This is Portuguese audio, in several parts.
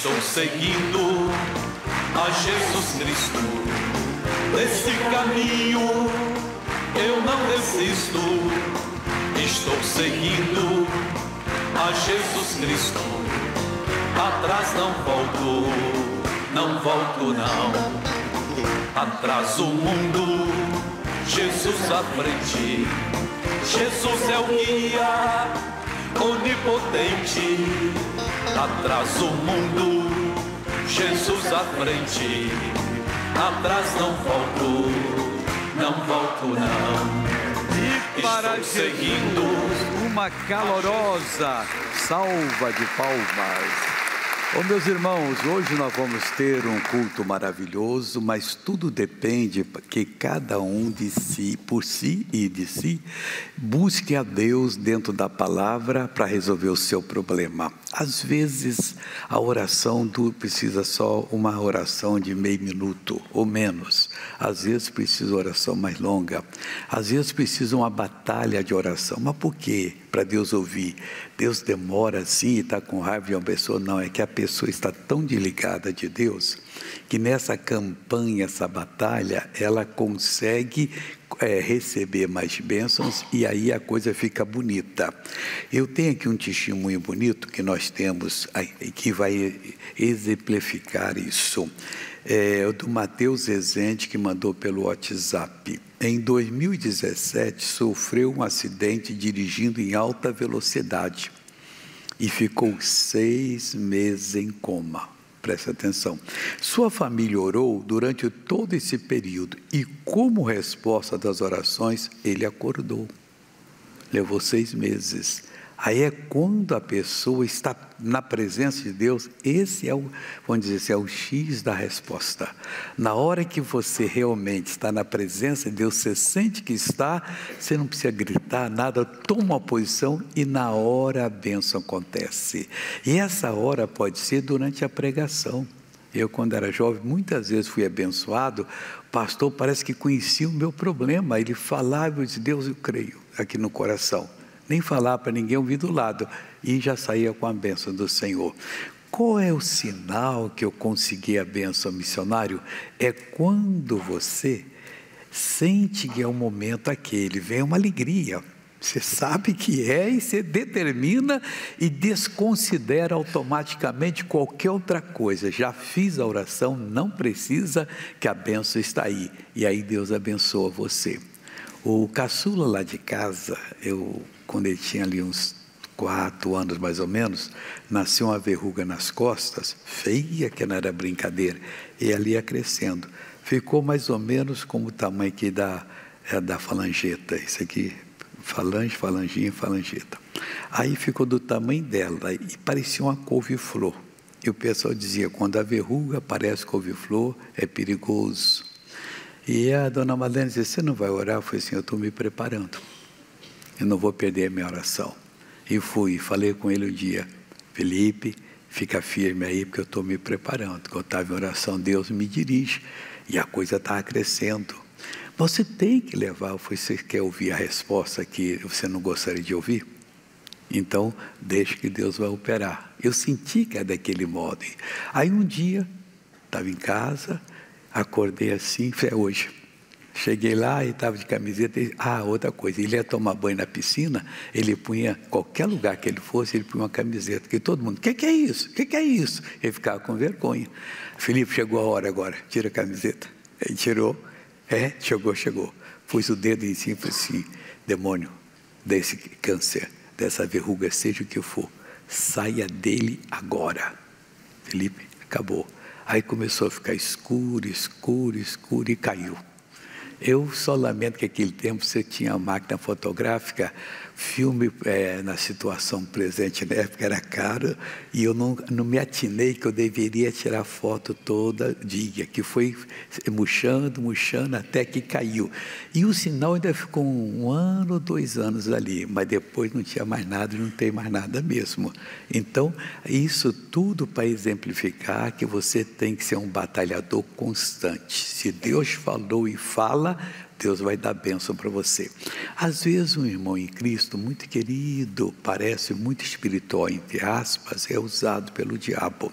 Estou seguindo a Jesus Cristo, nesse caminho eu não desisto. Estou seguindo a Jesus Cristo, atrás não volto, não volto não. Atrás o mundo, Jesus à frente. Jesus é o guia onipotente. Atrás o mundo, Jesus à frente. Atrás não volto, não volto não. E para Estou seguindo uma calorosa salva de palmas. Oh, meus irmãos, hoje nós vamos ter um culto maravilhoso, mas tudo depende que cada um de si, por si e de si, busque a Deus dentro da palavra para resolver o seu problema. Às vezes a oração precisa só uma oração de meio minuto ou menos. Às vezes precisa oração mais longa. Às vezes precisa uma batalha de oração. Mas por quê? Para Deus ouvir. Deus demora assim e está com raiva de uma pessoa? Não, é que a pessoa está tão desligada de Deus que nessa campanha, essa batalha, ela consegue receber mais bênçãos e aí a coisa fica bonita. Eu tenho aqui um testemunho bonito que nós temos, que vai exemplificar isso. É o do Mateus Rezende, que mandou pelo WhatsApp. Em 2017, sofreu um acidente dirigindo em alta velocidade e ficou 6 meses em coma. Preste atenção. Sua família orou durante todo esse período e, como resposta das orações, ele acordou. Levou 6 meses. Aí é quando a pessoa está na presença de Deus, esse é o, vamos dizer assim, é o X da resposta. Na hora que você realmente está na presença de Deus, você sente que está, você não precisa gritar nada, toma uma posição e na hora a bênção acontece. E essa hora pode ser durante a pregação. Eu, quando era jovem, muitas vezes fui abençoado, o pastor parece que conhecia o meu problema, ele falava, eu disse, Deus, eu creio, aqui no coração. Nem falar para ninguém, ouvir do lado, e já saía com a bênção do Senhor. Qual é o sinal que eu consegui a bênção, missionário? É quando você sente que é o momento aquele, vem uma alegria, você sabe que é e você determina e desconsidera automaticamente qualquer outra coisa. Já fiz a oração, não precisa, que a bênção está aí, e aí Deus abençoa você. O caçula lá de casa, quando ele tinha ali uns 4 anos mais ou menos, nasceu uma verruga nas costas, feia, que não era brincadeira, e ali ia crescendo. Ficou mais ou menos como o tamanho aqui da falangeta, isso aqui, falange, falanginha, falangeta. Aí ficou do tamanho dela, e parecia uma couve-flor. E o pessoal dizia, quando a verruga parece couve-flor, é perigoso. E a dona Madalena disse, você não vai orar? Eu falei assim, eu estou me preparando, eu não vou perder a minha oração. E fui, falei com ele um dia, Felipe, fica firme aí, porque eu estou me preparando. Quando eu estava em oração, Deus me dirige, e a coisa estava crescendo. Você tem que levar, você quer ouvir a resposta que você não gostaria de ouvir? Então, deixe que Deus vai operar. Eu senti que é daquele modo. Aí um dia, estava em casa, acordei assim, foi hoje. Cheguei lá e estava de camiseta. Outra coisa, ele ia tomar banho na piscina, ele punha, qualquer lugar que ele fosse, ele punha uma camiseta, porque todo mundo, o que é isso? O que é isso? Ele ficava com vergonha. Felipe, chegou a hora agora, tira a camiseta. Ele tirou, chegou. Pus o dedo em cima e falei assim, demônio, desse câncer, dessa verruga, seja o que for, saia dele agora. Felipe, acabou. Aí começou a ficar escuro e caiu. Eu só lamento que naquele tempo você tinha a máquina fotográfica, filme na situação presente na época era caro, e eu não me atinei que eu deveria tirar foto todo dia, que foi murchando até que caiu. E o sinal ainda ficou 1 ano, 2 anos ali, mas depois não tinha mais nada, não tem mais nada mesmo. Então, isso tudo para exemplificar que você tem que ser um batalhador constante. Se Deus falou e fala, Deus vai dar bênção para você. Às vezes um irmão em Cristo muito querido, parece muito espiritual, entre aspas, é usado pelo diabo.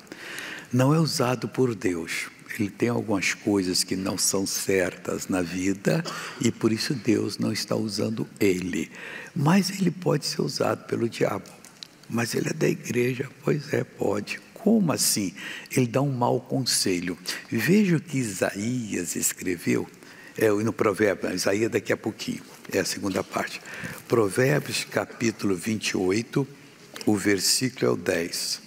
não é usado por Deus. Ele tem algumas coisas que não são certas na vida e por isso Deus não está usando ele. Mas ele pode ser usado pelo diabo. Mas ele é da igreja? Pois é, pode. Como assim? Ele dá um mau conselho. Veja o que Isaías escreveu. No Provérbio, Isaías daqui a pouquinho, é a segunda parte. Provérbios capítulo 28, o versículo é o 10.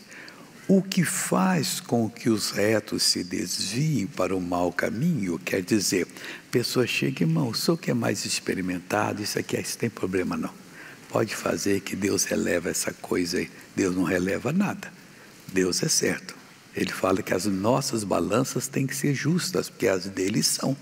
O que faz com que os retos se desviem para o mau caminho, quer dizer, pessoa chega, irmão, o senhor que é mais experimentado, isso tem problema não. Pode fazer que Deus releva essa coisa aí. Deus não releva nada. Deus é certo. Ele fala que as nossas balanças têm que ser justas, porque as deles são.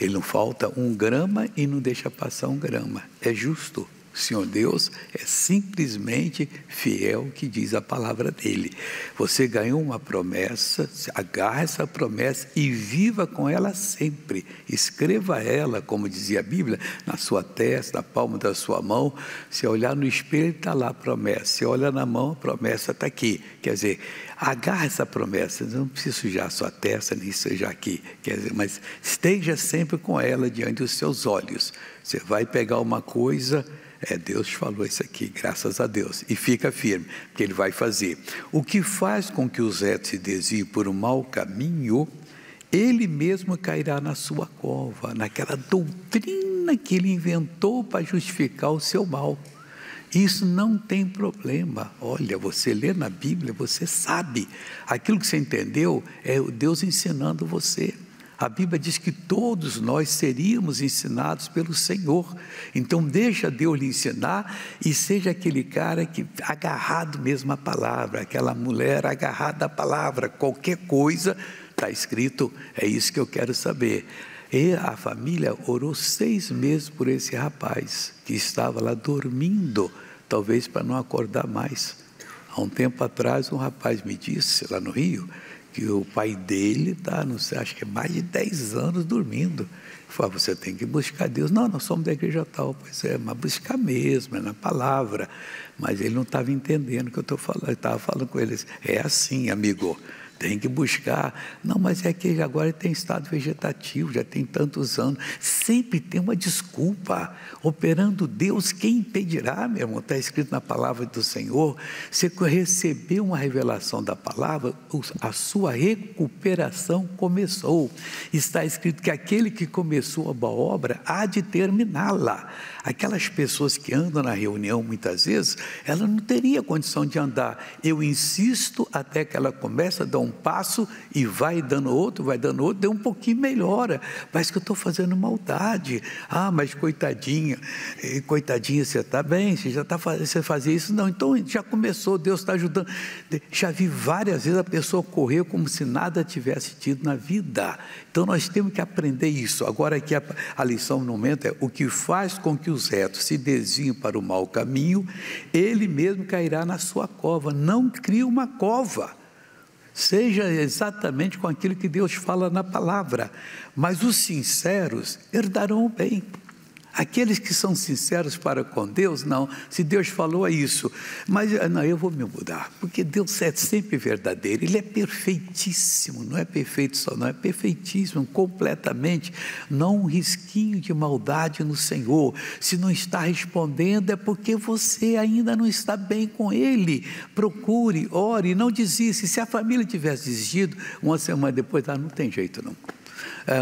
Ele não falta 1 grama e não deixa passar 1 grama. É justo. O Senhor Deus é simplesmente fiel, que diz a palavra dele. Você ganhou uma promessa, agarra essa promessa e viva com ela sempre. Escreva ela, como dizia a Bíblia, na sua testa, na palma da sua mão. Se olhar no espelho, está lá a promessa. Se olhar na mão, a promessa está aqui. Quer dizer, agarra essa promessa. Não precisa sujar a sua testa, nem sujar aqui. Quer dizer, mas esteja sempre com ela diante dos seus olhos. Você vai pegar uma coisa... Deus falou isso aqui, graças a Deus. E fica firme, porque Ele vai fazer. O que faz com que os retos se desviem por um mau caminho, ele mesmo cairá na sua cova, naquela doutrina que ele inventou para justificar o seu mal. Isso não tem problema. Olha, você lê na Bíblia, você sabe. Aquilo que você entendeu é Deus ensinando você. A Bíblia diz que todos nós seríamos ensinados pelo Senhor. Então deixa Deus lhe ensinar e seja aquele cara que agarrado mesmo à palavra, aquela mulher agarrada à palavra, qualquer coisa está escrito, é isso que eu quero saber. E a família orou 6 meses por esse rapaz que estava lá dormindo, talvez para não acordar mais. Há um tempo atrás um rapaz me disse lá no Rio, que o pai dele está, não sei, acho que é mais de 10 anos dormindo. Eu falei, você tem que buscar Deus. Não, nós somos da igreja tal. Pois é, mas buscar mesmo, é na palavra. Mas ele não estava entendendo o que eu estou falando. Eu estava falando com ele, é assim, amigo, tem que buscar. Não, mas é que ele agora tem estado vegetativo, já tem tantos anos. Sempre tem uma desculpa. Operando Deus, quem impedirá, meu irmão? Está escrito na palavra do Senhor. Você recebeu uma revelação da palavra, a sua recuperação começou. Está escrito que aquele que começou a boa obra há de terminá-la. Aquelas pessoas que andam na reunião, muitas vezes, ela não teria condição de andar. Eu insisto até que ela comece a dar um passo e vai dando outro, deu um pouquinho melhora. Parece que eu estou fazendo maldade. Ah, mas coitadinha, você está bem, você já está fazendo, você fazia isso? Não, então já começou, Deus está ajudando. Já vi várias vezes a pessoa correr como se nada tivesse tido na vida. Então nós temos que aprender isso. Agora aqui a lição no momento é o que faz com que os retos se desviem para o mau caminho, ele mesmo cairá na sua cova. Não crie uma cova. Seja exatamente com aquilo que Deus fala na palavra. Mas os sinceros herdarão o bem. Aqueles que são sinceros para com Deus, não. Se Deus falou isso, mas não, eu vou me mudar, porque Deus é sempre verdadeiro. Ele é perfeitíssimo, não é perfeito só, não é perfeitíssimo, completamente. Não um risquinho de maldade no Senhor. Se não está respondendo, é porque você ainda não está bem com Ele. Procure, ore, não desista. Se a família tivesse desistido, uma semana depois, não tem jeito não.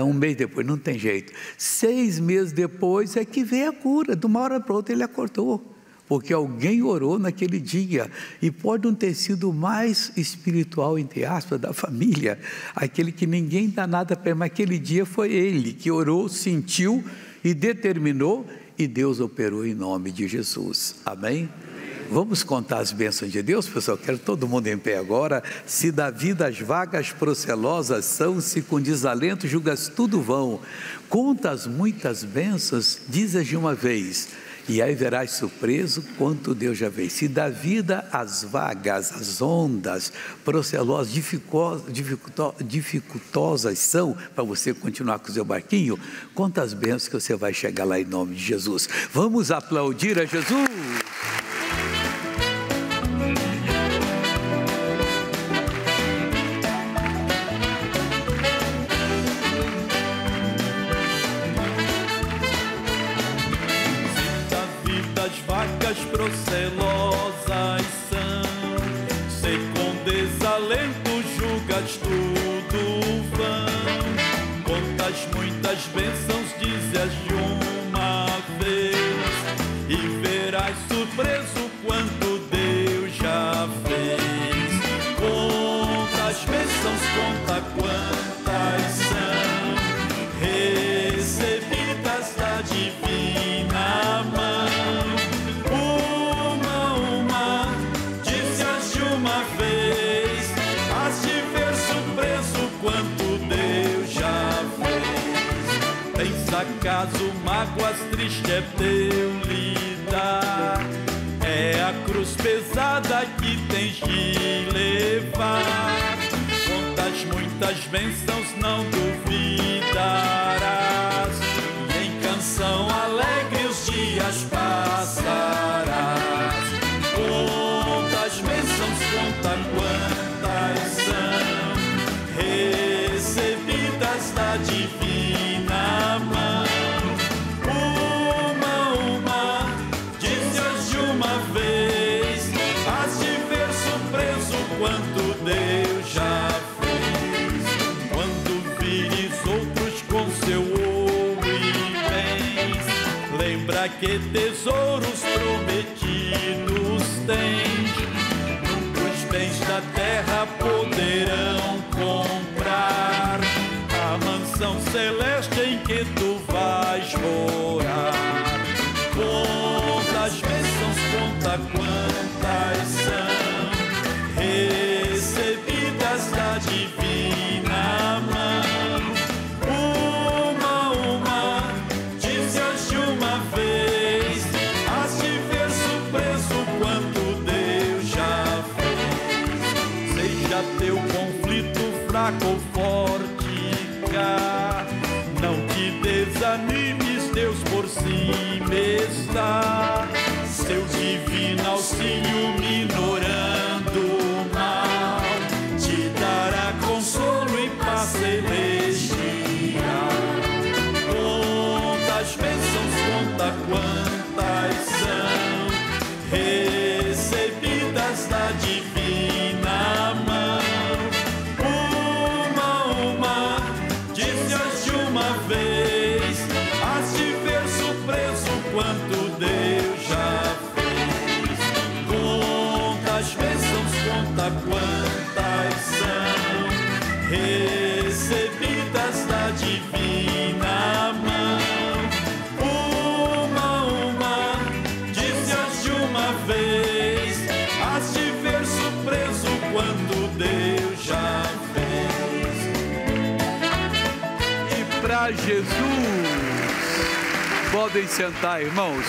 Um mês depois, não tem jeito. 6 meses depois é que veio a cura. De uma hora para outra ele acordou. Porque alguém orou naquele dia. E pode não ter sido o mais espiritual, entre aspas, da família. Aquele que ninguém dá nada para ele. Mas aquele dia foi ele que orou, sentiu e determinou. E Deus operou em nome de Jesus. Amém? Vamos contar as bênçãos de Deus, pessoal? Quero todo mundo em pé agora. Se da vida as vagas procelosas são, se com desalento julgas tudo vão. Conta as muitas bênçãos, diz-as de uma vez, e aí verás surpreso quanto Deus já fez. Se da vida as vagas, as ondas procelosas, dificultosas são, para você continuar com o seu barquinho, conta as bênçãos que você vai chegar lá em nome de Jesus. Vamos aplaudir a Jesus! procelosas são. Se com desalento julgas tudo vão, quantas muitas bênçãos dizes de uma vez, e verás surpreso quanto Deus já fez. Quantas bênçãos, conta quantas são, recebidas da divina mão. Uma, dizes de uma vez, has de ver surpreso quanto Deus já fez. Tens acaso mágoas, triste é teu lidar, é a cruz pesada que tens de levar. Quantas muitas bênçãos não duvidarás, e em canção alegre os dias passarás. Quantas bênçãos, conta quantas são, recebidas da divina mão. Uma, dizes de uma vez, has de ver surpreso quanto Deus já fez. Quando vires outros com seu ouro e bens, lembra que tesouros prometidos tens. Nunca os bens da terra poderão comprar a mansão celeste em que tu vais morar. Quantas bênçãos, conta quantas são, recebidas da divina mão. Uma, dizes de uma vez, has de ver surpreso quanto Deus já fez. Seja teu conflito fraco ou forte cá, não te desanimes, Deus por cima está. Seu divino auxílio minorando o mal, te dará consolo e paz celestial. Quantas bênçãos, conta quantas são, recebidas da divina mão. Uma, dizes de uma vez, has de ver surpreso quanto Deus já fez. Quantas bênçãos, conta quantas são, recebidas da divina mão. Uma, dizes de uma vez, has de ver surpreso quanto Deus já fez. E para Jesus, podem sentar, irmãos.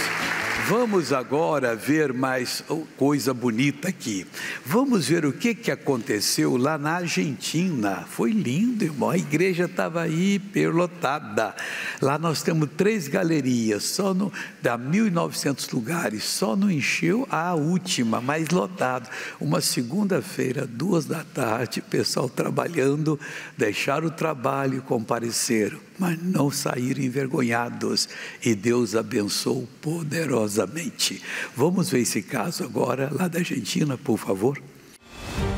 Vamos agora ver mais coisa bonita aqui. Vamos ver o que aconteceu lá na Argentina. Foi lindo, irmão. A igreja estava hiperlotada. Lá nós temos 3 galerias, dá 1.900 lugares. Só não encheu a última, mais lotado. Uma segunda-feira, 14h, pessoal trabalhando, deixaram o trabalho e compareceram, mas não saíram envergonhados, e Deus abençoou poderosamente. Vamos ver esse caso agora lá da Argentina, por favor.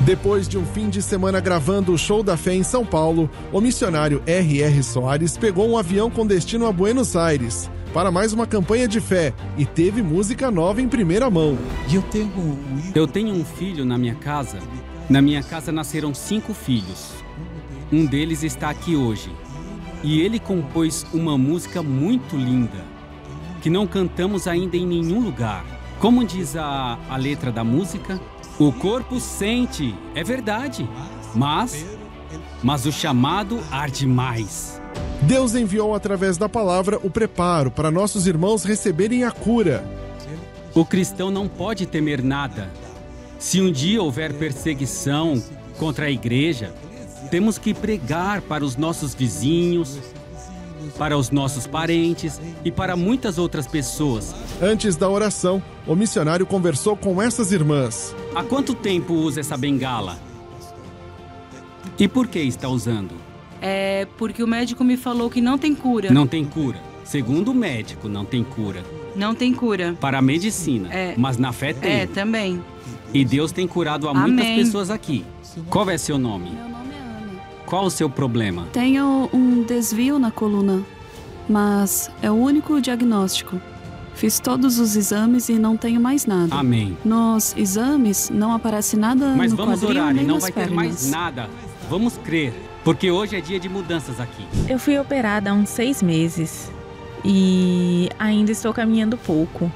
Depois de um fim de semana gravando o Show da Fé em São Paulo, o missionário R.R. Soares pegou um avião com destino a Buenos Aires para mais uma campanha de fé e teve música nova em primeira mão. Eu tenho um filho na minha casa. Na minha casa nasceram 5 filhos. Um deles está aqui hoje. E ele compôs uma música muito linda, que não cantamos ainda em nenhum lugar. Como diz a letra da música, o corpo sente, é verdade, mas o chamado arde mais. Deus enviou através da palavra o preparo para nossos irmãos receberem a cura. O cristão não pode temer nada. Se um dia houver perseguição contra a igreja, temos que pregar para os nossos vizinhos, para os nossos parentes e para muitas outras pessoas. Antes da oração, o missionário conversou com essas irmãs. Há quanto tempo usa essa bengala? E por que está usando? É porque o médico me falou que não tem cura. Não tem cura. Segundo o médico, não tem cura. Não tem cura. para a medicina, mas na fé tem. Também. E Deus tem curado a muitas pessoas aqui. Qual é seu nome? Meu nome é Ana. Qual o seu problema? Tenho um desvio na coluna, mas é o único diagnóstico. Fiz todos os exames e não tenho mais nada. Amém. Nos exames não aparece nada Mas no vamos quadril orar e nem não nas vai pernas. ter mais nada. Vamos crer, porque hoje é dia de mudanças aqui. Eu fui operada há uns 6 meses e ainda estou caminhando pouco.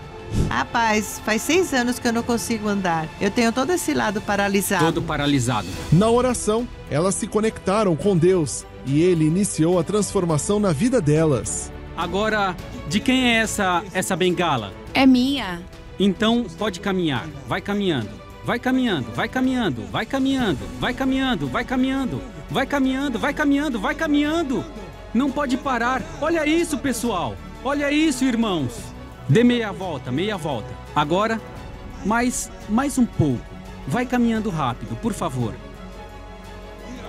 Rapaz, faz 6 anos que eu não consigo andar. Eu tenho todo esse lado paralisado. Todo paralisado. Na oração, elas se conectaram com Deus e ele iniciou a transformação na vida delas. Agora, de quem é essa bengala? É minha. Então, pode caminhar. Vai caminhando. Vai caminhando, vai caminhando, vai caminhando, vai caminhando, vai caminhando, vai caminhando, vai caminhando, vai caminhando. Não pode parar. Olha isso, pessoal. Olha isso, irmãos. Dê meia volta, meia volta. Agora, mais um pouco. Vai caminhando rápido, por favor.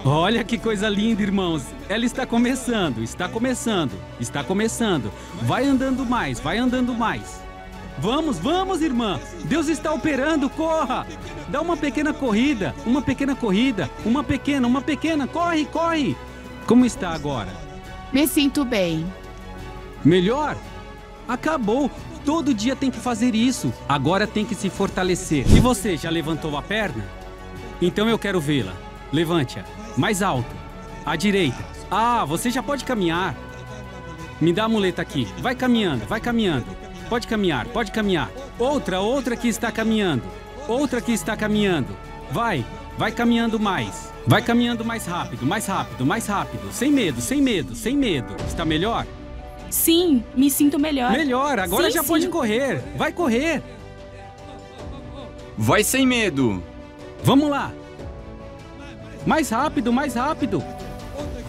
Olha que coisa linda, irmãos. Ela está começando, está começando, está começando. Vai andando mais, vai andando mais. Vamos, vamos, irmã. Deus está operando, corra. Dá uma pequena corrida, uma pequena corrida, uma pequena. Corre, corre. Como está agora? Me sinto bem. Melhor? Acabou. Todo dia tem que fazer isso. Agora tem que se fortalecer. E você, já levantou a perna? Então eu quero vê-la. Levante-a. Mais alto. À direita. Ah, você já pode caminhar. Me dá a muleta aqui. Vai caminhando, vai caminhando. Pode caminhar, pode caminhar. Outra que está caminhando. Outra que está caminhando. Vai caminhando mais. Vai caminhando mais rápido, mais rápido, mais rápido. Sem medo, sem medo, sem medo. Está melhor? Sim, me sinto melhor. Melhor, agora Sim, já sim. pode correr. Vai correr. Vai sem medo. Vamos lá. Mais rápido, mais rápido.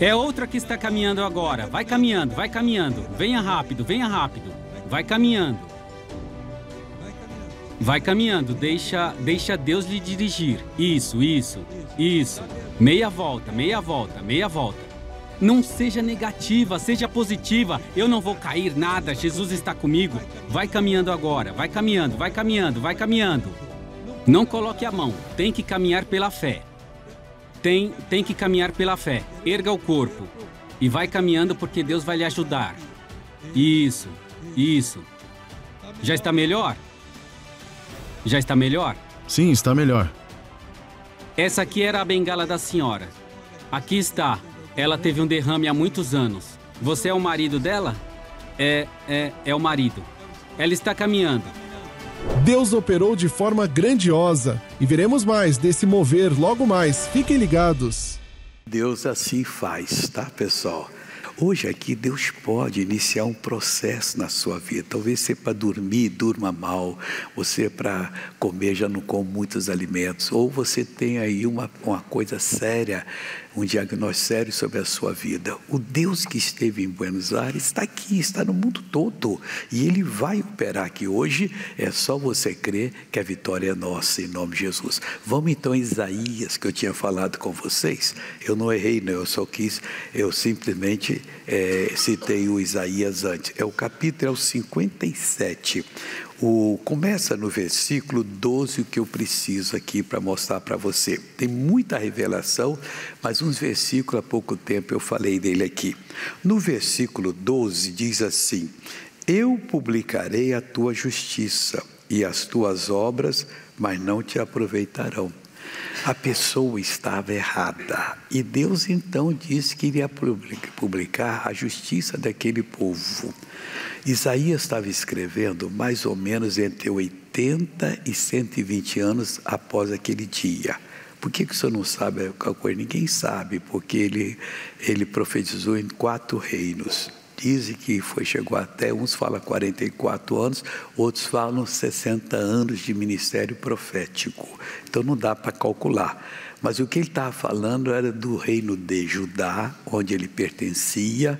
É outra que está caminhando agora. Vai caminhando, vai caminhando. Venha rápido, venha rápido. Vai caminhando. Vai caminhando, deixa Deus lhe dirigir. Isso. Meia volta, meia volta, meia volta. Não seja negativa, seja positiva. Eu não vou cair nada, Jesus está comigo. Vai caminhando agora, vai caminhando, vai caminhando, vai caminhando. Não coloque a mão, tem que caminhar pela fé. Tem que caminhar pela fé. Erga o corpo e vai caminhando porque Deus vai lhe ajudar. Isso. Já está melhor? Já está melhor? Sim, está melhor. Essa aqui era a bengala da senhora. Aqui está. Ela teve um derrame há muitos anos. Você é o marido dela? É o marido. Ela está caminhando. Deus operou de forma grandiosa e veremos mais desse mover logo mais. Fiquem ligados. Deus assim faz, tá, pessoal? Hoje aqui Deus pode iniciar um processo na sua vida. Talvez você para dormir, durma mal. Você para comer já não come muitos alimentos. Ou você tem aí uma coisa séria, um diagnóstico sério sobre a sua vida. O Deus que esteve em Buenos Aires está aqui, está no mundo todo. E Ele vai operar aqui hoje. É só você crer que a vitória é nossa, em nome de Jesus. Vamos então a Isaías, que eu tinha falado com vocês. Eu não errei, não. Eu simplesmente citei o Isaías antes. É o capítulo 57. Começa no versículo 12, o que eu preciso aqui para mostrar para você. Tem muita revelação, mas uns versículos, há pouco tempo eu falei dele aqui. No versículo 12 diz assim: eu publicarei a tua justiça e as tuas obras, mas não te aproveitarão. A pessoa estava errada e Deus então disse que iria publicar a justiça daquele povo. Isaías estava escrevendo mais ou menos entre 80 e 120 anos após aquele dia. Por que o senhor não sabe a coisa? Ninguém sabe, porque ele profetizou em 4 reinos. Dizem que chegou até, uns falam 44 anos, outros falam 60 anos de ministério profético. Então não dá para calcular. Mas o que ele estava falando era do reino de Judá, onde ele pertencia,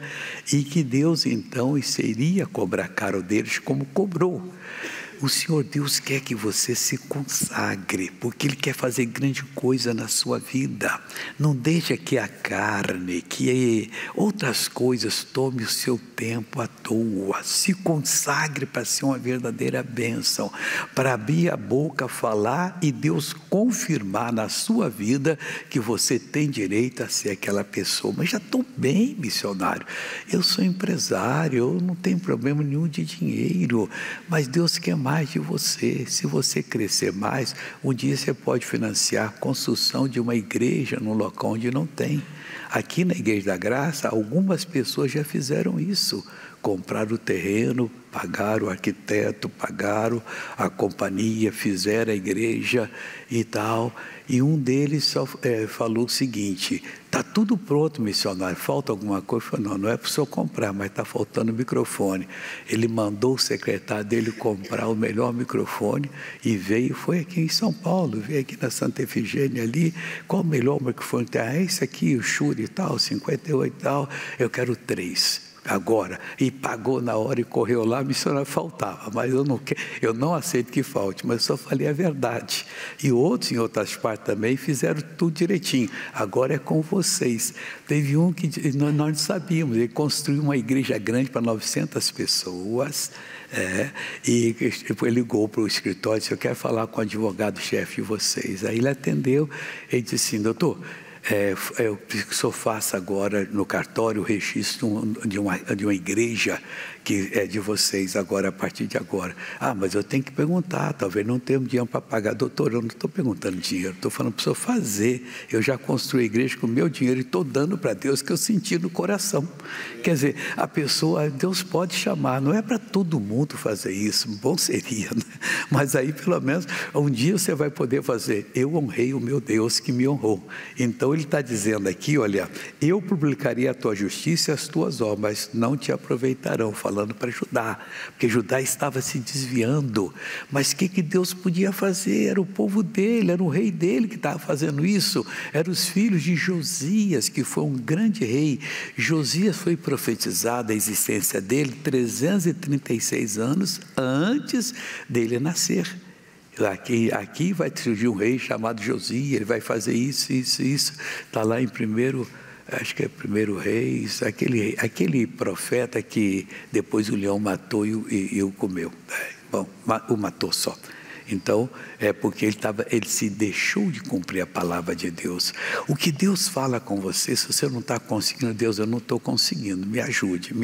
e que Deus então seria cobrar caro deles como cobrou. O Senhor Deus quer que você se consagre, porque Ele quer fazer grande coisa na sua vida. Não deixa que a carne, que outras coisas tome o seu tempo à toa. Se consagre para ser uma verdadeira bênção, para abrir a boca, falar e Deus confirmar na sua vida que você tem direito a ser aquela pessoa. Mas já estou bem, missionário. Eu sou empresário, eu não tenho problema nenhum de dinheiro, mas Deus quer mais de você. Se você crescer mais, um dia você pode financiar a construção de uma igreja num local onde não tem. Aqui na Igreja da Graça, algumas pessoas já fizeram isso. Compraram o terreno, pagaram o arquiteto, pagaram a companhia, fizeram a igreja e tal. E um deles só falou o seguinte: está tudo pronto, missionário, falta alguma coisa? Eu falei: não é para o senhor comprar, mas está faltando o microfone. Ele mandou o secretário dele comprar o melhor microfone e veio, foi aqui em São Paulo, veio aqui na Santa Efigênia ali. Qual o melhor microfone? Ah, esse aqui, o Shure e tal, 58 e tal, eu quero 3. Agora, e pagou na hora e correu lá, missionário, faltava, mas eu não aceito que falte, mas só falei a verdade. E outros em outras partes também fizeram tudo direitinho. Agora é com vocês. Teve um que nós não sabíamos, ele construiu uma igreja grande para 900 pessoas, e ele ligou para o escritório e disse: eu quero falar com o advogado-chefe de vocês. Aí ele atendeu, ele disse assim: doutor, eu preciso que o senhor faça agora no cartório o registro de uma igreja que é de vocês agora, a partir de agora. Ah, mas eu tenho que perguntar, talvez não tenha dinheiro para pagar. Doutor, eu não estou perguntando dinheiro, estou falando para o senhor fazer. Eu já construí a igreja com o meu dinheiro e estou dando para Deus, que eu senti no coração. Quer dizer, a pessoa, Deus pode chamar, não é para todo mundo fazer isso, bom seria, né? Mas aí pelo menos um dia você vai poder fazer. Eu honrei o meu Deus que me honrou. Então ele está dizendo aqui, olha: eu publicaria a tua justiça e as tuas obras, mas não te aproveitarão, falando para Judá, porque Judá estava se desviando. Mas o que Deus podia fazer? Era o povo dele, era o rei dele que estava fazendo isso, eram os filhos de Josias, que foi um grande rei. Josias foi profetizada a existência dele 336 anos antes dele nascer. Aqui vai surgir um rei chamado Josias, ele vai fazer isso, está lá em acho que é 1 Reis, aquele profeta que depois o leão matou e o comeu. Bom, o matou só. Então, é porque ele se deixou de cumprir a palavra de Deus. O que Deus fala com você, se você não está conseguindo, Deus, eu não estou conseguindo, me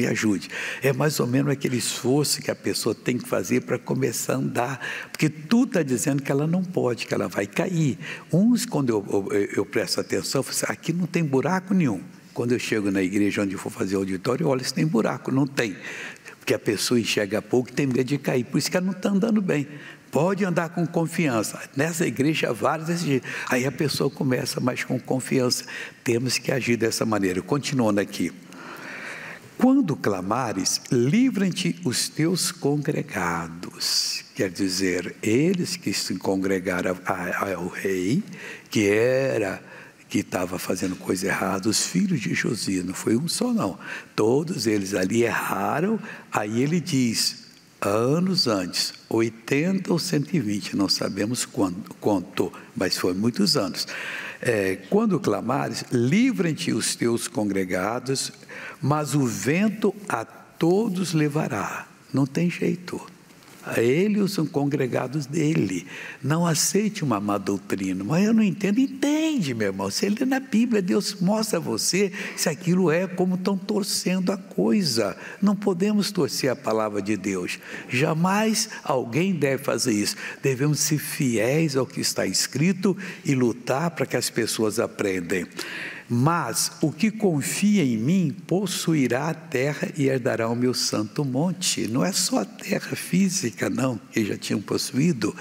ajude. É mais ou menos aquele esforço que a pessoa tem que fazer para começar a andar, porque tudo está dizendo que ela não pode, que ela vai cair. Uns, quando eu presto atenção, eu falo assim: aqui não tem buraco nenhum. Quando eu chego na igreja onde eu for fazer auditório, eu olho se tem buraco, não tem. Porque a pessoa enxerga pouco e tem medo de cair, por isso que ela não está andando bem. Pode andar com confiança. Nessa igreja, vários desse jeito. Aí a pessoa começa mais com confiança. Temos que agir dessa maneira. Continuando aqui. Quando clamares, livra-te os teus congregados. Quer dizer, eles que se congregaram ao rei, que estava fazendo coisa errada, os filhos de Josias, não foi um só não. Todos eles ali erraram. Aí ele diz: anos antes, 80 ou 120, não sabemos quanto, mas foi muitos anos. Quando clamares, livra-te os teus congregados, mas o vento a todos levará. Não tem jeito. A ele e os congregados dele. Não aceite uma má doutrina. Mas eu não entendo. Entende, meu irmão. Você lê na Bíblia, Deus mostra a você se aquilo é como estão torcendo a coisa. Não podemos torcer a palavra de Deus. Jamais alguém deve fazer isso. Devemos ser fiéis ao que está escrito e lutar para que as pessoas aprendam. Mas o que confia em mim possuirá a terra e herdará o meu santo monte. Não é só a terra física, não, que já tinham possuído.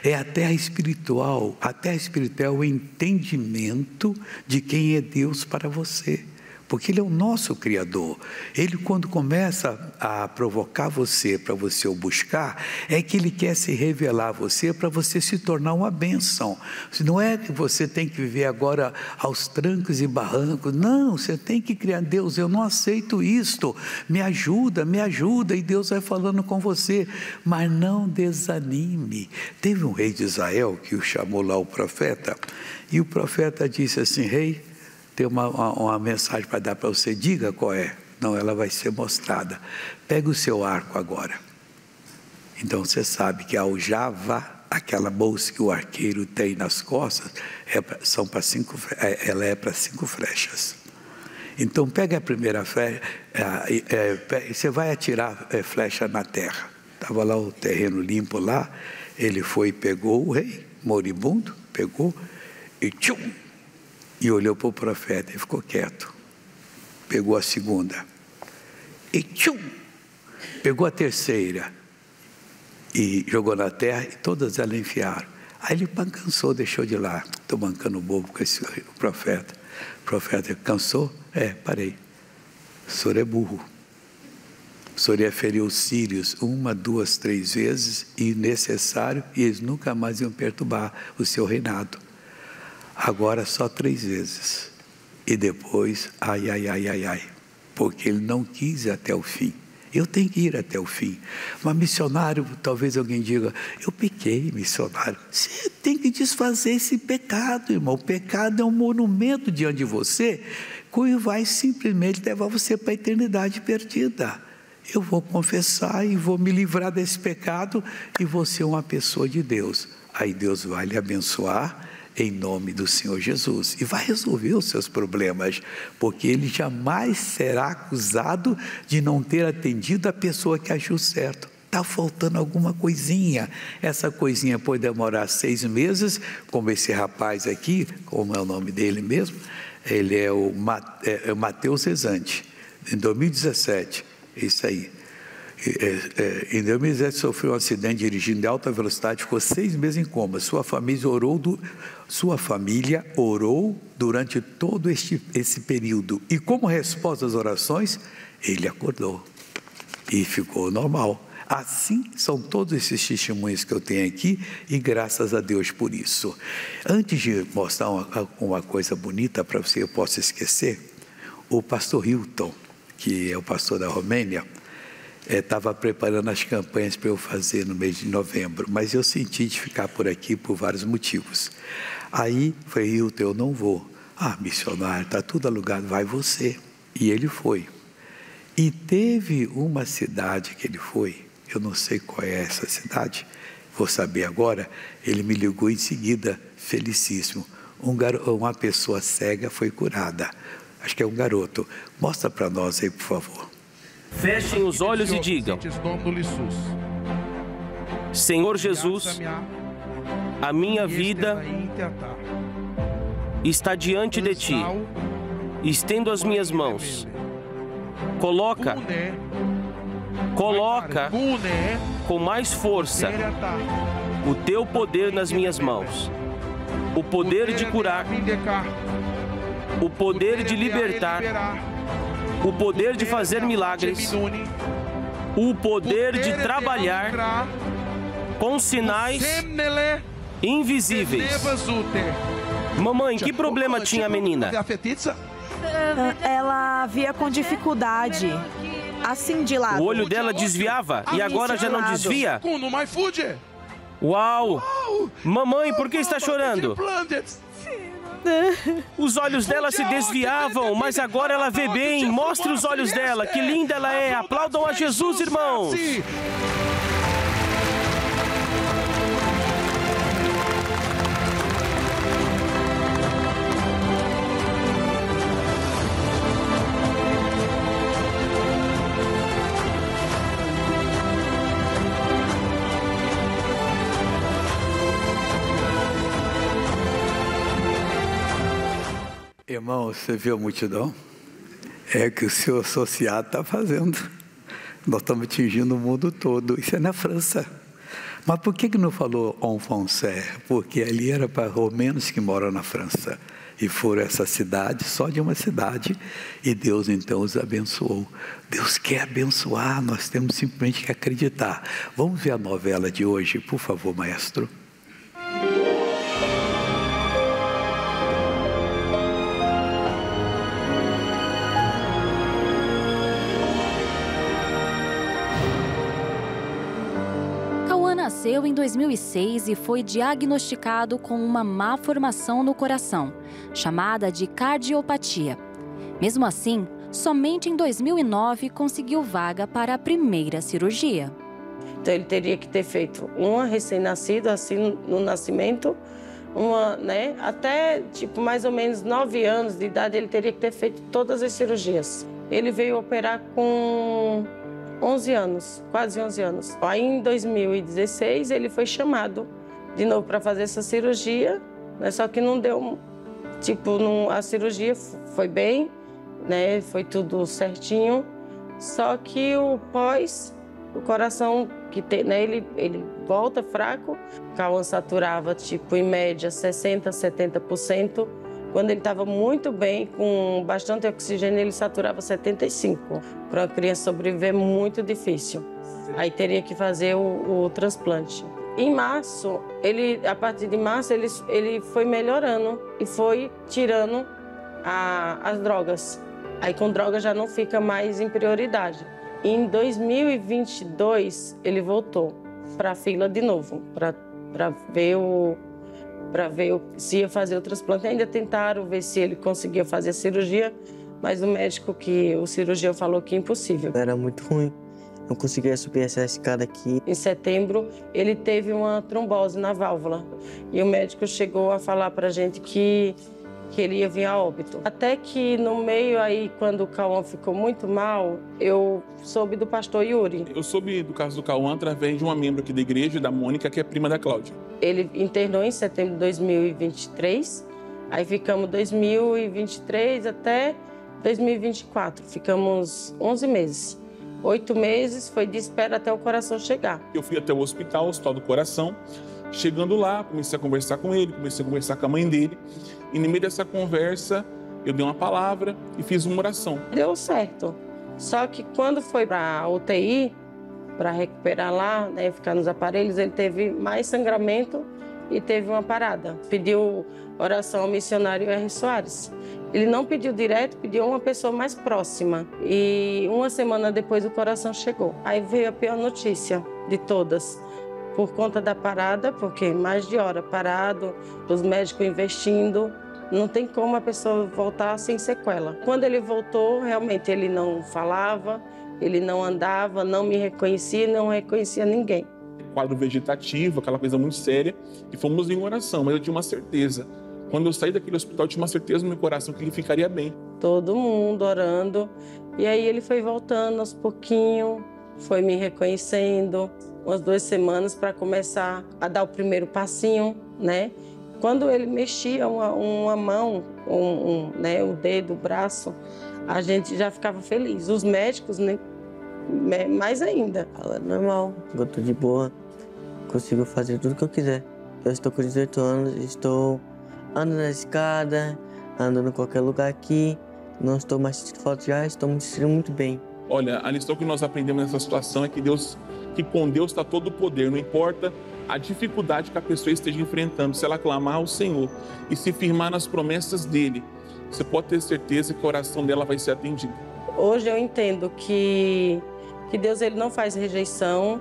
É a terra espiritual. A terra espiritual é o entendimento de quem é Deus para você. porque Ele é o nosso Criador. Ele, quando começa a provocar você, para você o buscar, é que Ele quer se revelar a você, para você se tornar uma bênção. Não é que você tem que viver agora aos trancos e barrancos, não, você tem que criar. Deus, eu não aceito isto, me ajuda, e Deus vai falando com você, mas não desanime. Teve um rei de Israel que o chamou lá o profeta, e o profeta disse assim: rei, tem uma mensagem para dar para você, diga qual é. Não, ela vai ser mostrada. Pega o seu arco agora. Então você sabe que a aljava, aquela bolsa que o arqueiro tem nas costas, ela é para 5 flechas. Então pega a primeira flecha, você vai atirar flecha na terra. Estava lá o terreno limpo lá, ele foi e pegou o rei moribundo, pegou e tchum, e olhou para o profeta e ficou quieto. Pegou a segunda e tchum, pegou a terceira e jogou na terra, e todas elas enfiaram. Aí ele cansou, deixou de lá. Estou mancando bobo com esse profeta. O profeta cansou? Parei. O senhor é burro. O senhor ia ferir os sírios 1, 2, 3 vezes, e necessário, e eles nunca mais iam perturbar o seu reinado. Agora só 3 vezes. E depois, ai, porque ele não quis ir até o fim. Eu tenho que ir até o fim. Mas missionário, talvez alguém diga, eu pequei, missionário. Você tem que desfazer esse pecado, irmão. O pecado é um monumento diante de você, que vai simplesmente levar você para a eternidade perdida. Eu vou confessar e vou me livrar desse pecado e vou ser uma pessoa de Deus. Aí Deus vai lhe abençoar em nome do Senhor Jesus, e vai resolver os seus problemas, porque ele jamais será acusado de não ter atendido a pessoa que agiu certo. Está faltando alguma coisinha, essa coisinha pode demorar 6 meses, como esse rapaz aqui, como é o nome dele mesmo, ele é o Mateus Rezante, em 2017, isso aí. Em 2017 sofreu um acidente dirigindo em alta velocidade, ficou 6 meses em coma. Sua família orou durante todo esse período, e como resposta às orações, ele acordou e ficou normal. Assim são todos esses testemunhos que eu tenho aqui, e graças a Deus por isso. Antes de mostrar uma coisa bonita para você, eu posso esquecer, o pastor Hilton, que é o pastor da Romênia, estava preparando as campanhas para eu fazer no mês de novembro, mas eu senti de ficar por aqui por vários motivos. Aí foi: Hilton, eu não vou. Missionário, está tudo alugado, vai você. E ele foi. E teve uma cidade que ele foi, eu não sei qual é essa cidade, vou saber agora. Ele me ligou em seguida, felicíssimo. Uma pessoa cega foi curada, acho que é um garoto. Mostra para nós aí, por favor. Fechem os olhos e digam: Senhor Jesus, a minha vida está diante de Ti. Estendo as minhas mãos. Coloca com mais força o Teu poder nas minhas mãos. O poder de curar, o poder de libertar, o poder de fazer milagres, o poder de trabalhar com sinais invisíveis. Mamãe, que problema tinha a menina? Ela via com dificuldade, assim de lado. O olho dela desviava e agora já não desvia? Uau! Mamãe, por que está chorando? Os olhos dela se desviavam, mas agora ela vê bem. Mostre os olhos dela, que linda ela é. Aplaudam a Jesus, irmãos. Irmão, você viu a multidão? É que o seu associado está fazendo. Nós estamos atingindo o mundo todo. Isso é na França. Mas por que não falou en français? Porque ali era para romanos que moram na França. e foram essa cidade, só de uma cidade, e Deus então os abençoou. Deus quer abençoar, nós temos simplesmente que acreditar. Vamos ver a novela de hoje, por favor, maestro. Nasceu em 2006 e foi diagnosticado com uma má formação no coração, chamada de cardiopatia. Mesmo assim, somente em 2009 conseguiu vaga para a primeira cirurgia. Então ele teria que ter feito uma recém-nascida, assim, no nascimento, uma, né, até tipo mais ou menos 9 anos de idade ele teria que ter feito todas as cirurgias. Ele veio operar com 11 anos, quase 11 anos. Aí em 2016 ele foi chamado de novo para fazer essa cirurgia, né? Só que não deu, tipo, a cirurgia foi bem, né? Foi tudo certinho. Só que o coração que tem, né? Ele volta fraco. O Cauã saturava tipo em média 60%, 70%. Quando ele estava muito bem, com bastante oxigênio, ele saturava 75%. Para uma criança sobreviver, muito difícil. Aí teria que fazer o transplante. Em março, a partir de março, ele foi melhorando e foi tirando as drogas. Aí com drogas já não fica mais em prioridade. E em 2022, ele voltou para a fila de novo, para ver se ia fazer o transplante. Ainda tentaram ver se ele conseguia fazer a cirurgia, mas o cirurgião falou que é impossível. Era muito ruim, não conseguia subir essa escada aqui. Em setembro, ele teve uma trombose na válvula e o médico chegou a falar pra gente que ele ia vir a óbito. Até que no meio aí, quando o Cauã ficou muito mal, eu soube do pastor Yuri. Eu soube do caso do Cauã através de uma membro aqui da igreja, da Mônica, que é prima da Cláudia. Ele internou em setembro de 2023, aí ficamos 2023 até 2024, ficamos 11 meses. 8 meses foi de espera até o coração chegar. Eu fui até o Hospital do Coração. Chegando lá, comecei a conversar com ele, comecei a conversar com a mãe dele. E no meio dessa conversa, eu dei uma palavra e fiz uma oração. Deu certo. Só que quando foi para a UTI, para recuperar lá, né, ficar nos aparelhos, ele teve mais sangramento e teve uma parada. Pediu oração ao missionário R. Soares. Ele não pediu direto, pediu uma pessoa mais próxima. E uma semana depois o coração chegou. Aí veio a pior notícia de todas. Por conta da parada, porque mais de hora parado, os médicos investindo, não tem como a pessoa voltar sem sequela. Quando ele voltou, realmente ele não falava, ele não andava, não me reconhecia, não reconhecia ninguém. Quadro vegetativo, aquela coisa muito séria, e fomos em oração, mas eu tinha uma certeza. Quando eu saí daquele hospital, eu tinha uma certeza no meu coração que ele ficaria bem. Todo mundo orando, e aí ele foi voltando aos pouquinhos, foi me reconhecendo, umas 2 semanas para começar a dar o primeiro passinho, né? Quando ele mexia uma mão, né, o dedo, o braço, a gente já ficava feliz. Os médicos, né, mais ainda. É normal, eu tô de boa, consigo fazer tudo que eu quiser. Eu estou com 18 anos, estou andando na escada, andando em qualquer lugar aqui, não estou mais sentindo falta já, estou me sentindo muito bem. Olha, a lição que nós aprendemos nessa situação é que com Deus está todo o poder, não importa a dificuldade que a pessoa esteja enfrentando, se ela clamar ao Senhor e se firmar nas promessas dele, você pode ter certeza que a oração dela vai ser atendida. Hoje eu entendo que Deus ele não faz rejeição,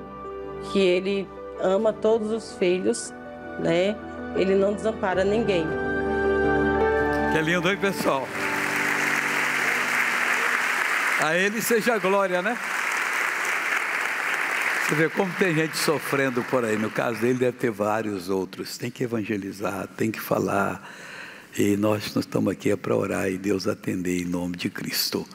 que ele ama todos os filhos, né? Ele não desampara ninguém. Que lindo, hein, pessoal? A ele seja a glória, né? Você vê como tem gente sofrendo por aí. No caso dele deve ter vários outros. Tem que evangelizar, tem que falar. E nós estamos aqui para orar e Deus atender em nome de Cristo.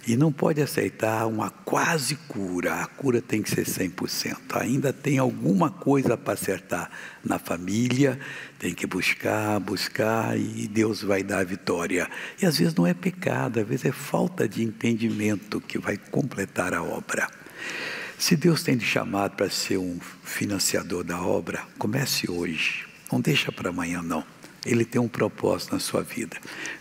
E não pode aceitar uma quase cura. A cura tem que ser 100%. Ainda tem alguma coisa para acertar na família. Tem que buscar e Deus vai dar a vitória. E às vezes não é pecado, às vezes é falta de entendimento que vai completar a obra. Se Deus tem te chamado para ser um financiador da obra, comece hoje. Não deixa para amanhã, não. Ele tem um propósito na sua vida.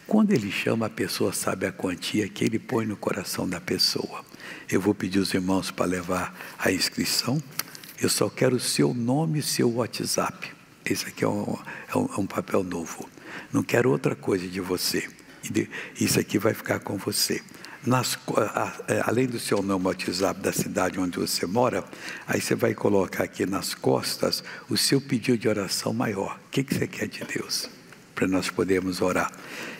Quando Ele chama, a pessoa sabe a quantia que Ele põe no coração da pessoa. Eu vou pedir os irmãos para levar a inscrição. Eu só quero o seu nome e seu WhatsApp. Esse aqui é um papel novo. Não quero outra coisa de você. Isso aqui vai ficar com você. Além do seu nome, WhatsApp da cidade onde você mora, aí você vai colocar aqui nas costas o seu pedido de oração maior. O que você quer de Deus? Para nós podermos orar.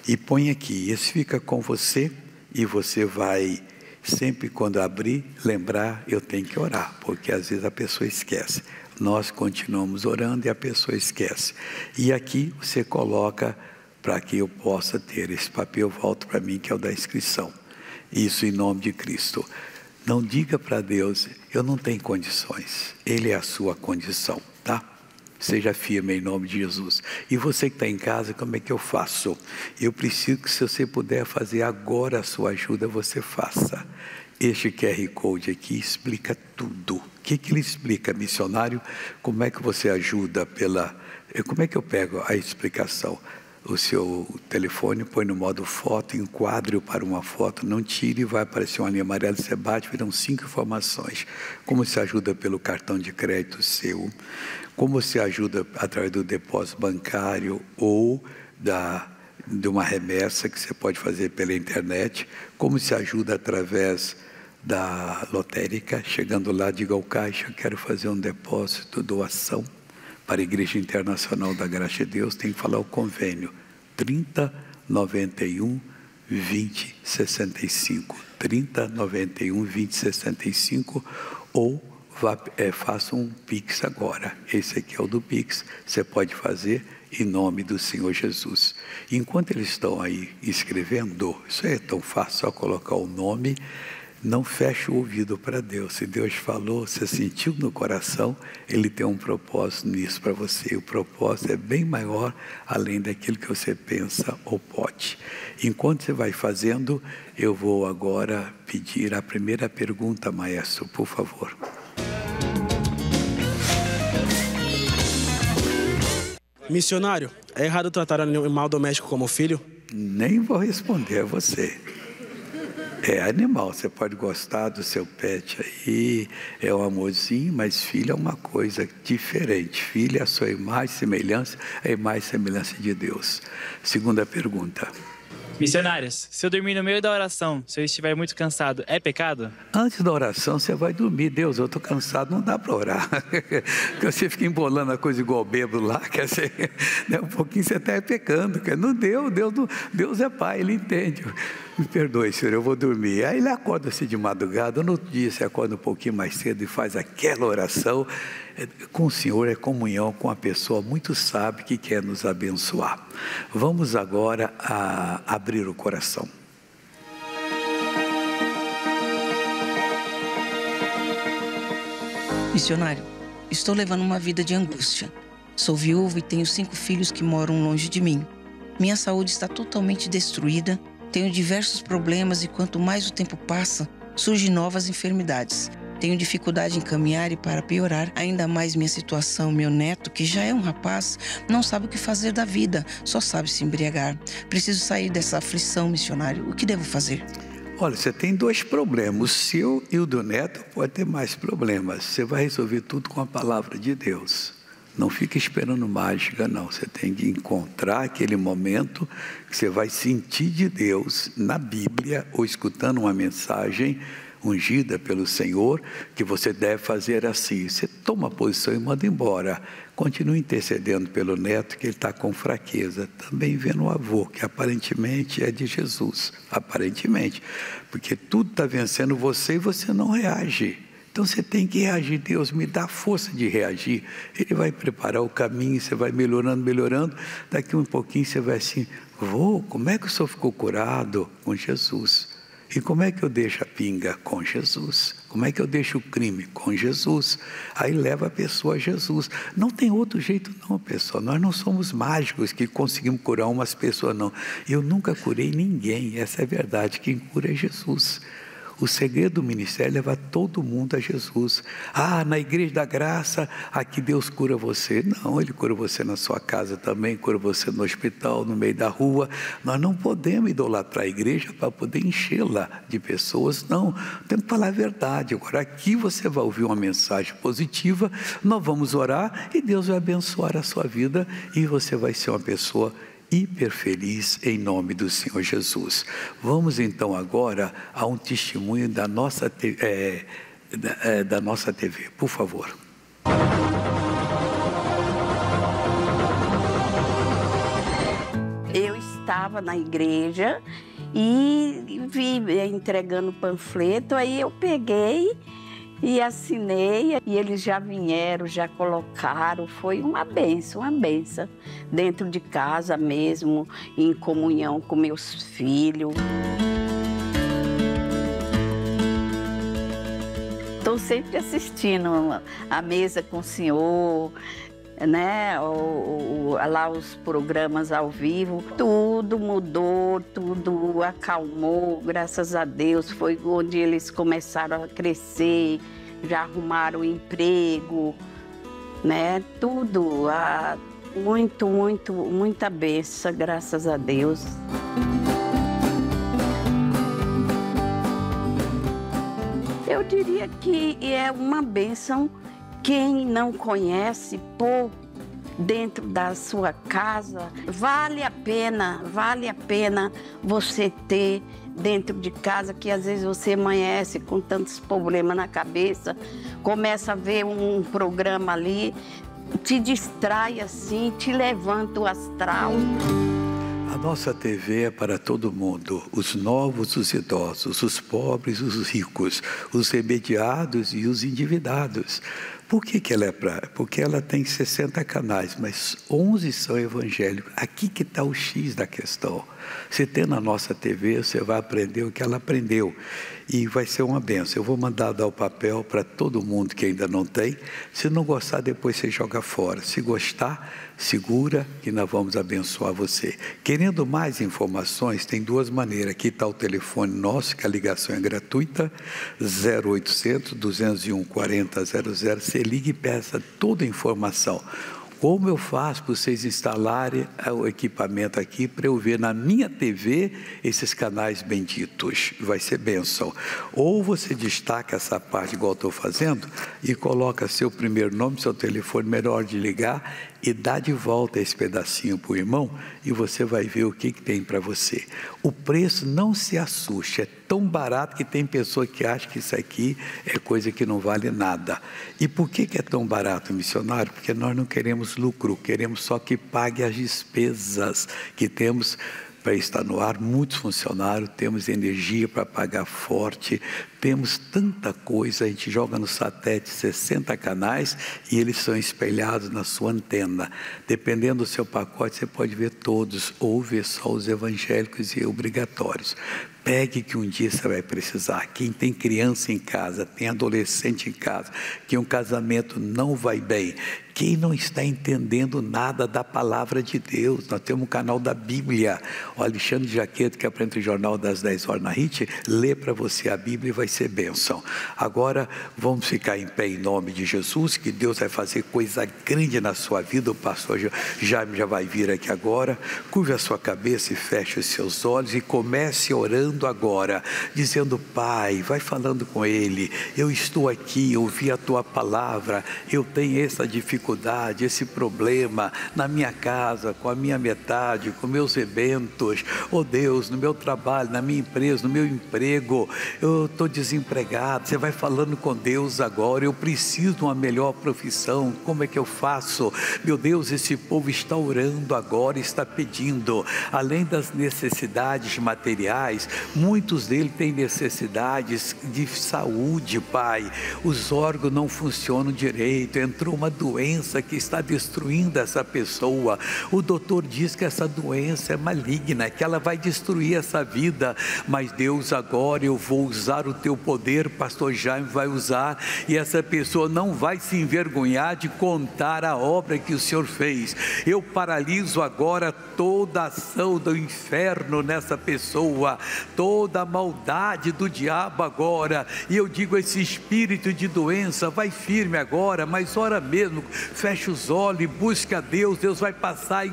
E põe aqui, esse fica com você e você vai, sempre quando abrir, lembrar, eu tenho que orar, porque às vezes a pessoa esquece. Nós continuamos orando e a pessoa esquece. E aqui você coloca, para que eu possa ter esse papel, volta para mim, que é o da inscrição. Isso em nome de Cristo. Não diga para Deus, eu não tenho condições. Ele é a sua condição, tá? Seja firme em nome de Jesus. E você que está em casa, como é que eu faço? Eu preciso que, se você puder fazer agora a sua ajuda, você faça. Este QR Code aqui explica tudo. O que ele explica, missionário? Como é que você ajuda como é que eu pego a explicação? O seu telefone, põe no modo foto, enquadre-o para uma foto, não tire, vai aparecer uma linha amarela, você bate, viram 5 informações. Como se ajuda pelo cartão de crédito seu, como se ajuda através do depósito bancário ou de uma remessa que você pode fazer pela internet, como se ajuda através da lotérica, chegando lá, diga ao caixa, quero fazer um depósito, doação, para a Igreja Internacional da Graça de Deus, tem que falar o convênio 3091 2065, 3091 2065, ou faça um Pix agora. Esse aqui é o do Pix, você pode fazer em nome do Senhor Jesus. Enquanto eles estão aí escrevendo, isso é tão fácil, só colocar o nome. Não feche o ouvido para Deus. Se Deus falou, você sentiu no coração, Ele tem um propósito nisso para você. O propósito é bem maior, além daquilo que você pensa ou pode. Enquanto você vai fazendo, eu vou agora pedir a primeira pergunta, maestro, por favor. Missionário, é errado tratar animal doméstico como filho? Nem vou responder a você. É animal, você pode gostar do seu pet aí, é um amorzinho, mas filho é uma coisa diferente. Filho é a sua imagem e semelhança, é a imagem e semelhança de Deus. Segunda pergunta. Missionários, se eu dormir no meio da oração, se eu estiver muito cansado, é pecado? Antes da oração, você vai dormir. Deus, eu estou cansado, não dá para orar. Porque você fica embolando a coisa igual bêbado lá, quer dizer, né, um pouquinho você está pecando. Não deu, Deus é Pai, Ele entende. Me perdoe, Senhor, eu vou dormir. Aí Ele acorda-se de madrugada, no outro dia você acorda um pouquinho mais cedo e faz aquela oração. Com o Senhor é comunhão com a pessoa muito sábia que quer nos abençoar. Vamos agora abrir o coração. Missionário, estou levando uma vida de angústia. Sou viúva e tenho 5 filhos que moram longe de mim. Minha saúde está totalmente destruída, tenho diversos problemas e quanto mais o tempo passa, surgem novas enfermidades. Tenho dificuldade em caminhar e, para piorar ainda mais minha situação, meu neto, que já é um rapaz, não sabe o que fazer da vida, só sabe se embriagar. Preciso sair dessa aflição, missionário. O que devo fazer? Olha, você tem 2 problemas. O seu e o do neto pode ter mais problemas. Você vai resolver tudo com a palavra de Deus. Não fica esperando mágica, não. Você tem que encontrar aquele momento que você vai sentir de Deus na Bíblia ou escutando uma mensagem ungida pelo Senhor, que você deve fazer assim. Você toma a posição e manda embora. Continue intercedendo pelo neto, que ele está com fraqueza. Também vendo o avô, que aparentemente é de Jesus. Aparentemente. Porque tudo está vencendo você e você não reage. Então você tem que reagir. Deus me dá força de reagir. Ele vai preparar o caminho, você vai melhorando. Daqui um pouquinho você vai assim, vô, como é que o senhor ficou curado? Com Jesus. E como é que eu deixo a pinga? Com Jesus. Como é que eu deixo o crime? Com Jesus. Aí leva a pessoa a Jesus. Não tem outro jeito não, pessoal. Nós não somos mágicos que conseguimos curar umas pessoas, não. Eu nunca curei ninguém. Essa é a verdade. Quem cura é Jesus. O segredo do ministério é levar todo mundo a Jesus. Na Igreja da Graça, aqui Deus cura você. Não, Ele cura você na sua casa também, cura você no hospital, no meio da rua. Nós não podemos idolatrar a igreja para poder enchê-la de pessoas, não. Temos que falar a verdade. Agora, aqui você vai ouvir uma mensagem positiva, nós vamos orar e Deus vai abençoar a sua vida e você vai ser uma pessoa hiper feliz em nome do Senhor Jesus. Vamos então agora a um testemunho da nossa TV, por favor. Eu estava na igreja e vi entregando panfleto, aí eu peguei e assinei, e eles já vieram, já colocaram, foi uma bênção, dentro de casa mesmo, em comunhão com meus filhos. Estou sempre assistindo a mesa com o senhor, né? Lá os programas ao vivo, tudo mudou, tudo acalmou, graças a Deus. Foi onde eles começaram a crescer, já arrumaram emprego, né? Tudo, muita bênção, graças a Deus. Eu diria que é uma bênção. Quem não conhece, pôr dentro da sua casa, vale a pena você ter dentro de casa, que às vezes você amanhece com tantos problemas na cabeça, começa a ver um programa ali, te distrai assim, te levanta o astral. A nossa TV é para todo mundo, os novos, os idosos, os pobres, os ricos, os remediados e os endividados. Por que ela é para? Porque ela tem 60 canais, mas 11 são evangélicos. Aqui que está o X da questão. Você tem na nossa TV, você vai aprender o que ela aprendeu. E vai ser uma benção. Eu vou mandar dar o papel para todo mundo que ainda não tem. Se não gostar, depois você joga fora. Se gostar, segura que nós vamos abençoar você. Querendo mais informações, tem duas maneiras. Aqui está o telefone nosso, que a ligação é gratuita, 0800 201 4000. Você liga e peça toda a informação. Como eu faço para vocês instalarem o equipamento aqui para eu ver na minha TV esses canais benditos? Vai ser bênção. Ou você destaca essa parte igual estou fazendo e coloca seu primeiro nome, seu telefone, melhor de ligar, e dá de volta esse pedacinho para o irmão e você vai ver o que tem para você. O preço, não se assuste, é tão barato que tem pessoa que acha que isso aqui é coisa que não vale nada. E por que é tão barato, missionário? Porque nós não queremos lucro, queremos só que pague as despesas que temos para estar no ar, muitos funcionários, temos energia para pagar forte, temos tanta coisa, a gente joga no satélite 60 canais e eles são espelhados na sua antena. Dependendo do seu pacote, você pode ver todos, ou ver só os evangélicos e obrigatórios. Pegue que um dia você vai precisar. Quem tem criança em casa, tem adolescente em casa, que um casamento não vai bem, quem não está entendendo nada da palavra de Deus, nós temos um canal da Bíblia, o Alexandre Jaqueto, que apresenta o Jornal das 10 horas na RIT, lê para você a Bíblia e vai ser bênção. Agora, vamos ficar em pé em nome de Jesus, que Deus vai fazer coisa grande na sua vida. O pastor Jaime já vai vir aqui agora. Curve a sua cabeça e feche os seus olhos e comece orando agora, dizendo: Pai, vai falando com Ele, eu estou aqui, ouvi a Tua palavra, eu tenho essa dificuldade, esse problema na minha casa, com a minha metade, com meus eventos, oh Deus, no meu trabalho, na minha empresa, no meu emprego, eu estou desempregado. Você vai falando com Deus agora: eu preciso de uma melhor profissão, como é que eu faço? Meu Deus, esse povo está orando agora, está pedindo, além das necessidades materiais, muitos deles têm necessidades de saúde, Pai, os órgãos não funcionam direito, entrou uma doença que está destruindo essa pessoa, o doutor diz que essa doença é maligna, que ela vai destruir essa vida, mas Deus, agora eu vou usar o teu poder, pastor Jaime vai usar, e essa pessoa não vai se envergonhar de contar a obra que o Senhor fez. Eu paraliso agora toda a ação do inferno nessa pessoa, toda a maldade do diabo agora, e eu digo, esse espírito de doença vai firme agora, mas ora mesmo, feche os olhos e busque a Deus. Deus vai passar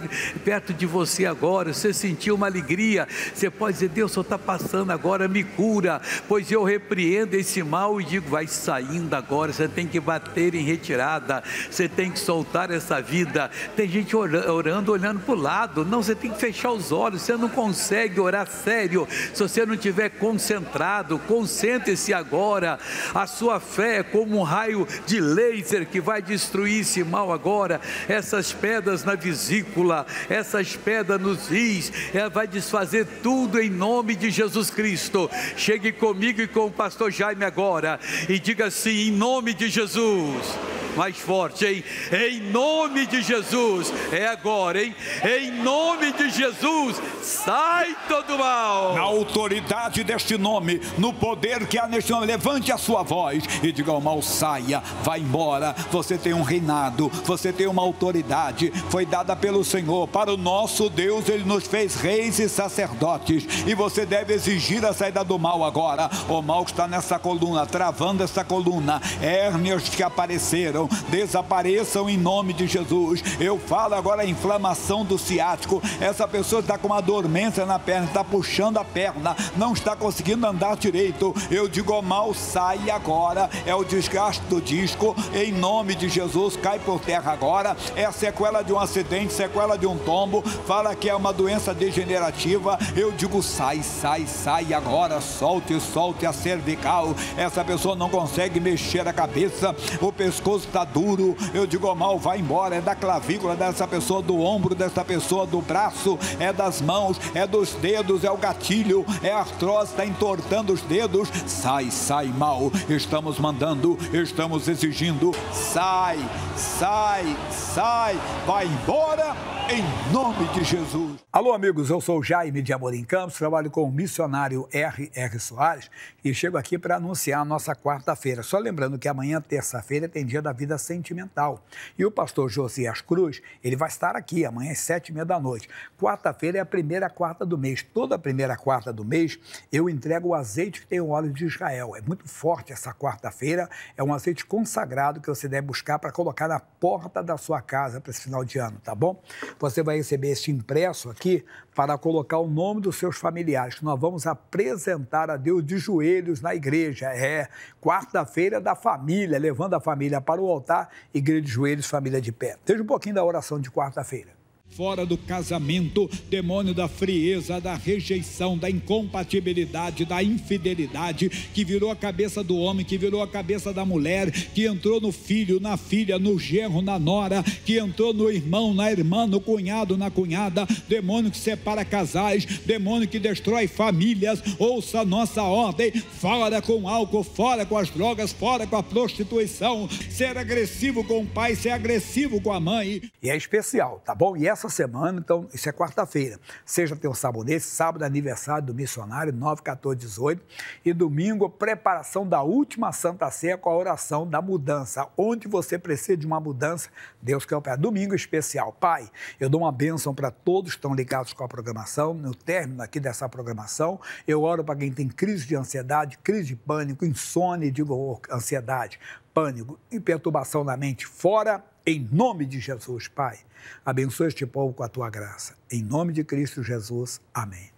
perto de você agora. Você sentiu uma alegria, você pode dizer, Deus só está passando agora, me cura, pois eu repreendo esse mal e digo, vai saindo agora. Você tem que bater em retirada, você tem que soltar essa vida. Tem gente orando, olhando para o lado. Não, você tem que fechar os olhos, você não consegue orar sério se você não estiver concentrado. Concentre-se agora. A sua fé é como um raio de laser que vai destruir esse mal agora. Essas pedras na vesícula, essas pedras nos rins, ela vai desfazer tudo em nome de Jesus Cristo. Chegue comigo e com o pastor Jaime agora e diga assim, em nome de Jesus. Mais forte, hein? Em nome de Jesus. É agora, hein? Em nome de Jesus, sai todo mal. Na autoridade deste nome, no poder que há neste nome, levante a sua voz e diga ao mal, saia, vai embora. Você tem um reinado, você tem uma autoridade, foi dada pelo Senhor. Para o nosso Deus, Ele nos fez reis e sacerdotes, e você deve exigir a saída do mal agora. O mal que está nessa coluna, travando essa coluna, hérnias que apareceram, desapareçam em nome de Jesus. Eu falo agora a inflamação do ciático. Essa pessoa está com uma dormência na perna, está puxando a perna, não está conseguindo andar direito. Eu digo, mal, sai agora. É o desgaste do disco, em nome de Jesus, cai por terra agora. É a sequela de um acidente, sequela de um tombo. Fala que é uma doença degenerativa. Eu digo, sai, sai, sai agora. Solte, solte a cervical. Essa pessoa não consegue mexer a cabeça, o pescoço está duro. Eu digo, mal, vai embora. É da clavícula dessa pessoa, do ombro dessa pessoa, do braço, é das mãos, é dos dedos, é o gatilho, é a artrose, está entortando os dedos. Sai, sai, mal. Estamos mandando, estamos exigindo. Sai, sai, sai, vai embora em nome de Jesus. Alô, amigos, eu sou o Jaime de Amorim Campos, trabalho com o missionário R.R. Soares e chego aqui para anunciar a nossa quarta-feira. Só lembrando que amanhã, terça-feira, tem dia da vida sentimental. E o pastor Josias Cruz, ele vai estar aqui amanhã às 7h30 da noite. Quarta-feira é a primeira quarta do mês. Toda primeira quarta do mês, eu entrego o azeite que tem o óleo de Israel. É muito forte essa quarta-feira. É um azeite consagrado que você deve buscar para colocar na porta da sua casa para esse final de ano, tá bom? Você vai receber esse impresso aqui para colocar o nome dos seus familiares, que nós vamos apresentar a Deus de joelhos na igreja. É quarta-feira da família, levando a família para o altar, igreja de joelhos, família de pé. Veja um pouquinho da oração de quarta-feira. Fora do casamento, demônio da frieza, da rejeição, da incompatibilidade, da infidelidade, que virou a cabeça do homem, que virou a cabeça da mulher, que entrou no filho, na filha, no genro, na nora, que entrou no irmão, na irmã, no cunhado, na cunhada, demônio que separa casais, demônio que destrói famílias. Ouça a nossa ordem: fora com álcool, fora com as drogas, fora com a prostituição, ser agressivo com o pai, ser agressivo com a mãe. E é especial, tá bom? E essa semana, então, isso é quarta-feira. Seja tem um sabonete, sábado aniversário do missionário, 9, 14, 18. E domingo, preparação da última Santa Ceia com a oração da mudança. Onde você precisa de uma mudança, Deus quer operar. Domingo especial. Pai, eu dou uma bênção para todos que estão ligados com a programação. No término aqui dessa programação, eu oro para quem tem crise de ansiedade, crise de pânico, insônia, digo ansiedade, pânico e perturbação na mente, fora, em nome de Jesus, Pai. Abençoe este povo com a tua graça. Em nome de Cristo Jesus. Amém.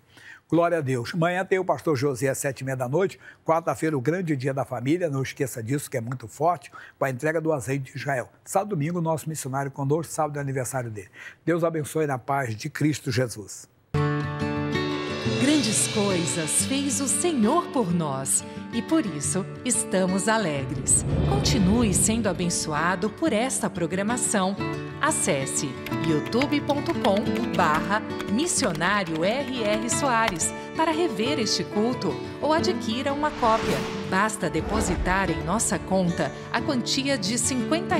Glória a Deus. Amanhã tem o pastor José às 7h30 da noite. Quarta-feira, o grande dia da família. Não esqueça disso, que é muito forte, com a entrega do azeite de Israel. Sábado, domingo, nosso missionário conosco, sábado é aniversário dele. Deus abençoe na paz de Cristo Jesus. Grandes coisas fez o Senhor por nós e por isso estamos alegres. Continue sendo abençoado por esta programação. Acesse youtube.com/missionário R.R. Soares. para rever este culto ou adquira uma cópia. Basta depositar em nossa conta a quantia de R$ 50.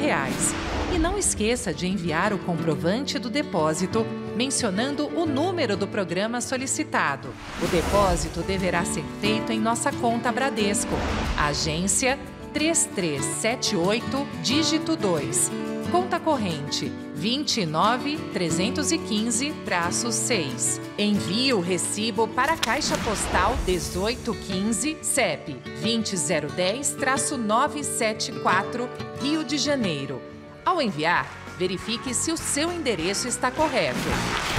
E não esqueça de enviar o comprovante do depósito mencionando o número do programa solicitado. O depósito deverá ser feito em nossa conta Bradesco, agência 3378, dígito 2, conta corrente 29315-6. Envie o recibo para a Caixa Postal 1815, CEP 20110-974, Rio de Janeiro. Ao enviar, verifique se o seu endereço está correto.